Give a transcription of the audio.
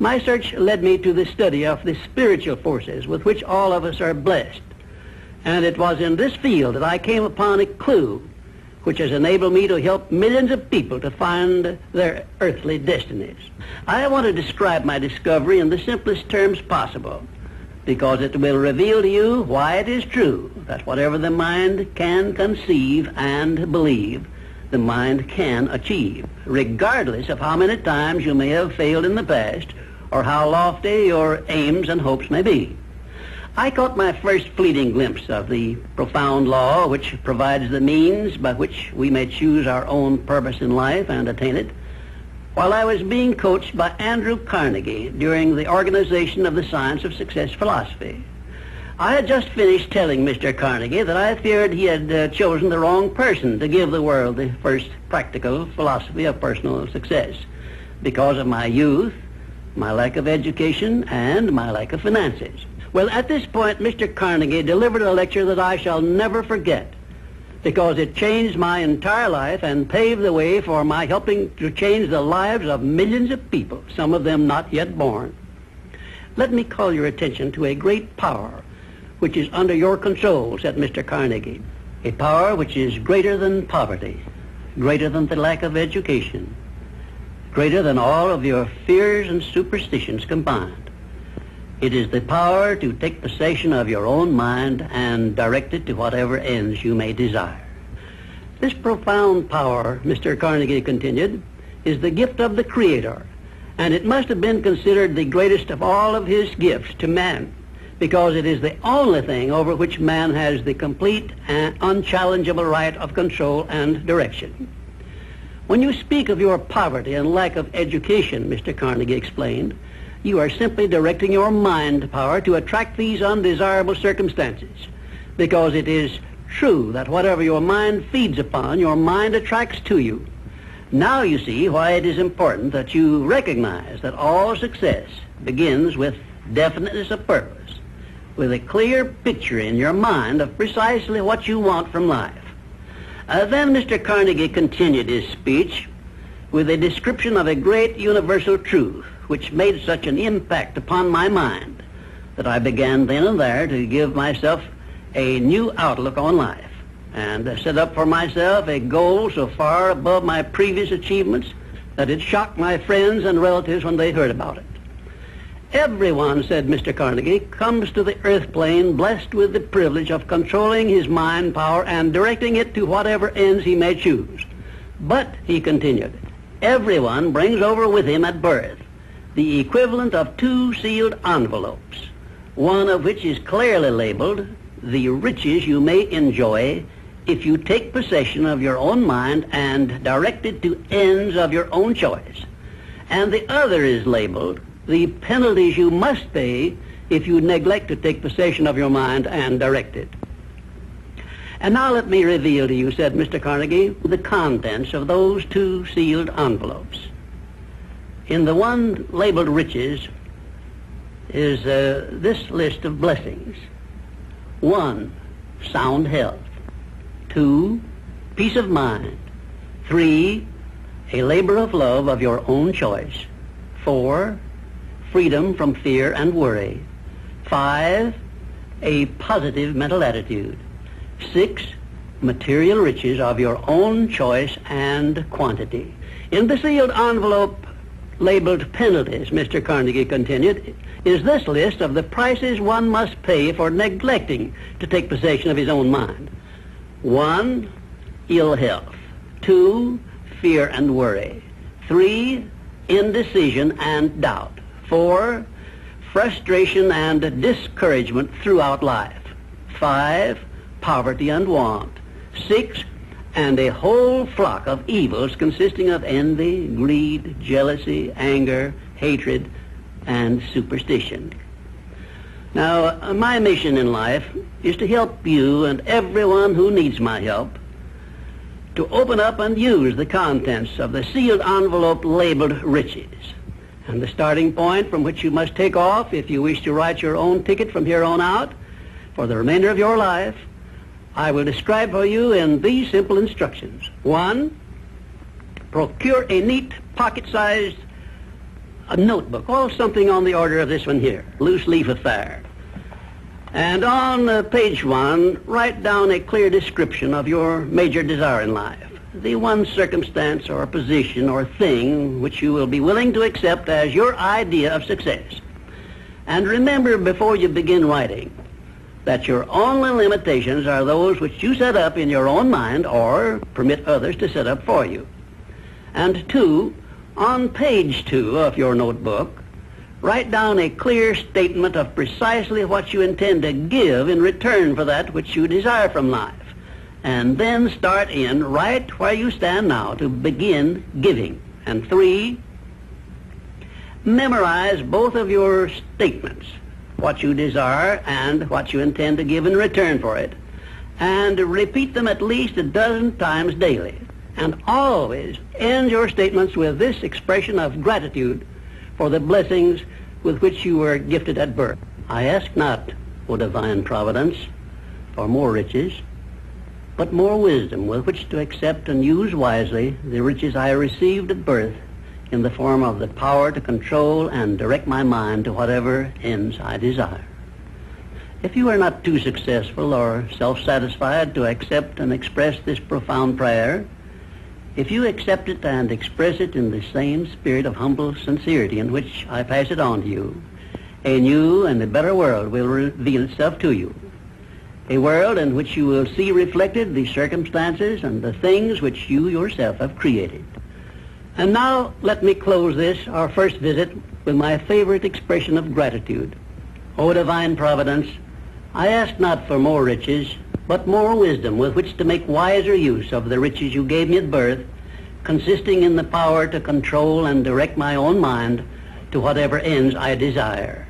My search led me to the study of the spiritual forces with which all of us are blessed. And it was in this field that I came upon a clue which has enabled me to help millions of people to find their earthly destinies. I want to describe my discovery in the simplest terms possible, because it will reveal to you why it is true that whatever the mind can conceive and believe, the mind can achieve, regardless of how many times you may have failed in the past or how lofty your aims and hopes may be. I caught my first fleeting glimpse of the profound law which provides the means by which we may choose our own purpose in life and attain it while I was being coached by Andrew Carnegie during the organization of the Science of Success philosophy. I had just finished telling Mr. Carnegie that I feared he had chosen the wrong person to give the world the first practical philosophy of personal success because of my youth, my lack of education, and my lack of finances. Well, at this point, Mr. Carnegie delivered a lecture that I shall never forget because it changed my entire life and paved the way for my helping to change the lives of millions of people, some of them not yet born. Let me call your attention to a great power which is under your control, said Mr. Carnegie, a power which is greater than poverty, greater than the lack of education, greater than all of your fears and superstitions combined. It is the power to take possession of your own mind and direct it to whatever ends you may desire. This profound power, Mr. Carnegie continued, is the gift of the Creator, and it must have been considered the greatest of all of his gifts to man, because it is the only thing over which man has the complete and unchallengeable right of control and direction. When you speak of your poverty and lack of education, Mr. Carnegie explained, you are simply directing your mind power to attract these undesirable circumstances, because it is true that whatever your mind feeds upon, your mind attracts to you. Now you see why it is important that you recognize that all success begins with definiteness of purpose, with a clear picture in your mind of precisely what you want from life. Then Mr. Carnegie continued his speech with a description of a great universal truth which made such an impact upon my mind that I began then and there to give myself a new outlook on life and set up for myself a goal so far above my previous achievements that it shocked my friends and relatives when they heard about it. Everyone, said Mr. Carnegie, comes to the earth plane blessed with the privilege of controlling his mind power and directing it to whatever ends he may choose. But, he continued, everyone brings over with him at birth the equivalent of 2 sealed envelopes, one of which is clearly labeled the riches you may enjoy if you take possession of your own mind and direct it to ends of your own choice, and the other is labeled the penalties you must pay if you neglect to take possession of your mind and direct it. And now let me reveal to you, said Mr. Carnegie, the contents of those 2 sealed envelopes. In the one labeled riches is this list of blessings. 1, sound health. 2, peace of mind. 3, a labor of love of your own choice. 4, freedom from fear and worry. 5, a positive mental attitude. 6, material riches of your own choice and quantity. In the sealed envelope labeled penalties, Mr. Carnegie continued, is this list of the prices one must pay for neglecting to take possession of his own mind. 1, ill health. 2, fear and worry. 3, indecision and doubt. 4, frustration and discouragement throughout life. 5, poverty and want. 6, and a whole flock of evils consisting of envy, greed, jealousy, anger, hatred, and superstition. Now, my mission in life is to help you and everyone who needs my help to open up and use the contents of the sealed envelope labeled riches. And the starting point from which you must take off if you wish to write your own ticket from here on out for the remainder of your life, I will describe for you in these simple instructions. 1, procure a neat pocket-sized a notebook, or something on the order of this one here, loose leaf affair. And on page 1, write down a clear description of your major desire in life, the one circumstance or position or thing which you will be willing to accept as your idea of success. And remember before you begin writing that your only limitations are those which you set up in your own mind or permit others to set up for you. And 2, on page 2 of your notebook, write down a clear statement of precisely what you intend to give in return for that which you desire from life. And then start in right where you stand now to begin giving. And 3, memorize both of your statements, what you desire and what you intend to give in return for it, and repeat them at least a dozen times daily. And always end your statements with this expression of gratitude for the blessings with which you were gifted at birth. I ask not, O divine providence, for more riches, but more wisdom with which to accept and use wisely the riches I received at birth in the form of the power to control and direct my mind to whatever ends I desire. If you are not too successful or self-satisfied to accept and express this profound prayer, if you accept it and express it in the same spirit of humble sincerity in which I pass it on to you, a new and a better world will reveal itself to you. A world in which you will see reflected the circumstances and the things which you yourself have created. And now let me close this, our first visit, with my favorite expression of gratitude. O divine providence, I ask not for more riches, but more wisdom with which to make wiser use of the riches you gave me at birth, consisting in the power to control and direct my own mind to whatever ends I desire.